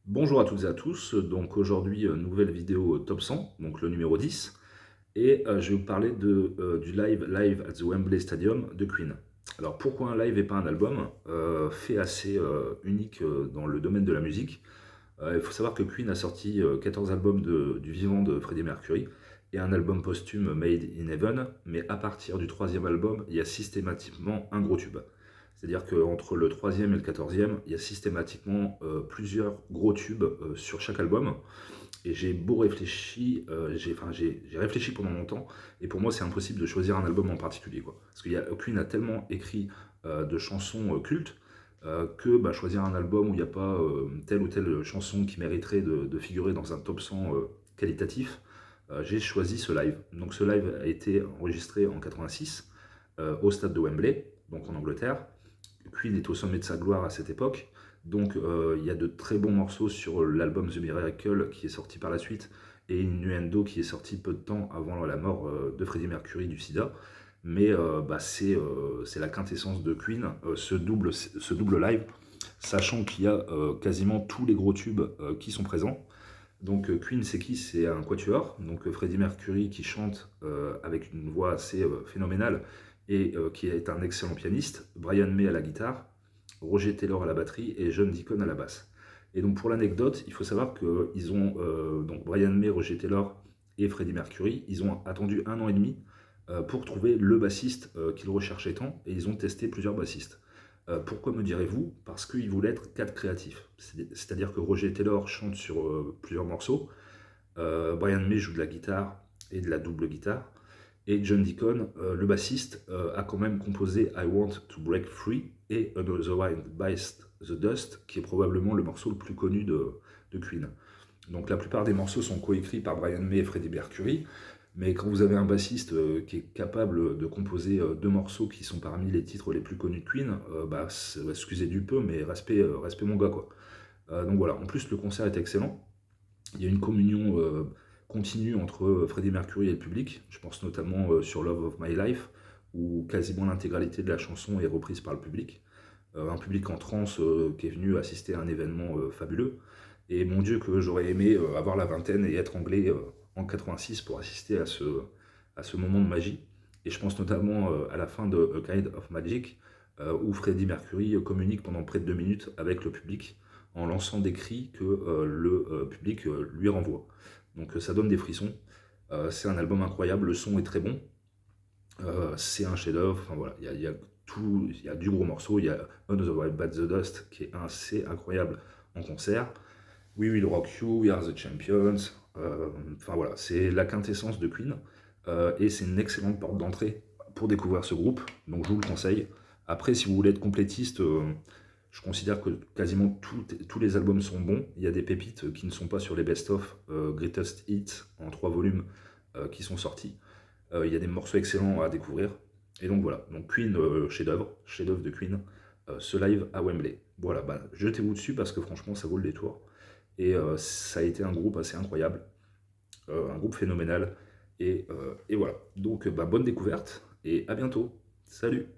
Bonjour à toutes et à tous, donc aujourd'hui nouvelle vidéo top 100, donc le numéro 10, et je vais vous parler du live at the Wembley Stadium de Queen. Alors pourquoi un live et pas un album? Fait assez unique dans le domaine de la musique. Il faut savoir que Queen a sorti 14 albums du vivant de Freddie Mercury et un album posthume Made in Heaven, mais à partir du troisième album, il y a systématiquement un gros tube. C'est-à-dire qu'entre le troisième et le quatorzième, il y a systématiquement plusieurs gros tubes sur chaque album. Et j'ai beau réfléchir, j'ai réfléchi pendant longtemps, et pour moi c'est impossible de choisir un album en particulier, quoi. Parce que Queen a tellement écrit de chansons cultes que choisir un album où il n'y a pas telle ou telle chanson qui mériterait de figurer dans un top 100 qualitatif, j'ai choisi ce live. Donc ce live a été enregistré en 86 au stade de Wembley, donc en Angleterre. Queen est au sommet de sa gloire à cette époque, donc il y a de très bons morceaux sur l'album The Miracle qui est sorti par la suite, et Innuendo qui est sorti peu de temps avant la mort de Freddie Mercury du sida. Mais c'est la quintessence de Queen, ce double live, sachant qu'il y a quasiment tous les gros tubes qui sont présents. Donc Queen, c'est qui? C'est un quatuor, donc Freddie Mercury qui chante avec une voix assez phénoménale et qui est un excellent pianiste, Brian May à la guitare, Roger Taylor à la batterie et John Deacon à la basse. Et donc pour l'anecdote, il faut savoir que donc Brian May, Roger Taylor et Freddie Mercury, ils ont attendu 1 an et demi pour trouver le bassiste qu'ils recherchaient tant, et ils ont testé plusieurs bassistes. Pourquoi me direz-vous? Parce qu'ils voulaient être quatre créatifs. C'est-à-dire que Roger Taylor chante sur plusieurs morceaux, Brian May joue de la guitare et de la double guitare, et John Deacon, le bassiste, a quand même composé I Want to Break Free et Another Wind Bites the Dust, qui est probablement le morceau le plus connu de Queen. Donc la plupart des morceaux sont coécrits par Brian May et Freddie Mercury, mais quand vous avez un bassiste qui est capable de composer deux morceaux qui sont parmi les titres les plus connus de Queen, excusez du peu, mais respect mon gars, quoi. Donc voilà, en plus le concert est excellent. Il y a une communion continue entre Freddie Mercury et le public. Je pense notamment sur Love of My Life, où quasiment l'intégralité de la chanson est reprise par le public. Un public en transe qui est venu assister à un événement fabuleux. Et mon Dieu, que j'aurais aimé avoir la vingtaine et être anglais en 86 pour assister à ce moment de magie. Et je pense notamment à la fin de A Kind of Magic, où Freddie Mercury communique pendant près de 2 minutes avec le public en lançant des cris que le public lui renvoie. Donc ça donne des frissons. C'est un album incroyable, le son est très bon. C'est un chef-d'œuvre. Enfin voilà, il y a du gros morceau. Il y a Another Wild Bad the Dust qui est assez incroyable en concert. We Will Rock You, We Are the Champions. Enfin voilà, c'est la quintessence de Queen. Et c'est une excellente porte d'entrée pour découvrir ce groupe. Donc je vous le conseille. Après, si vous voulez être complétiste, je considère que quasiment tous les albums sont bons. Il y a des pépites qui ne sont pas sur les best-of Greatest Hits en 3 volumes qui sont sortis. Il y a des morceaux excellents à découvrir. Et donc voilà, donc Queen, chef-d'œuvre de Queen, ce live à Wembley. Voilà, jetez-vous dessus parce que franchement ça vaut le détour. Et ça a été un groupe assez incroyable, un groupe phénoménal. Et voilà, donc bonne découverte et à bientôt. Salut!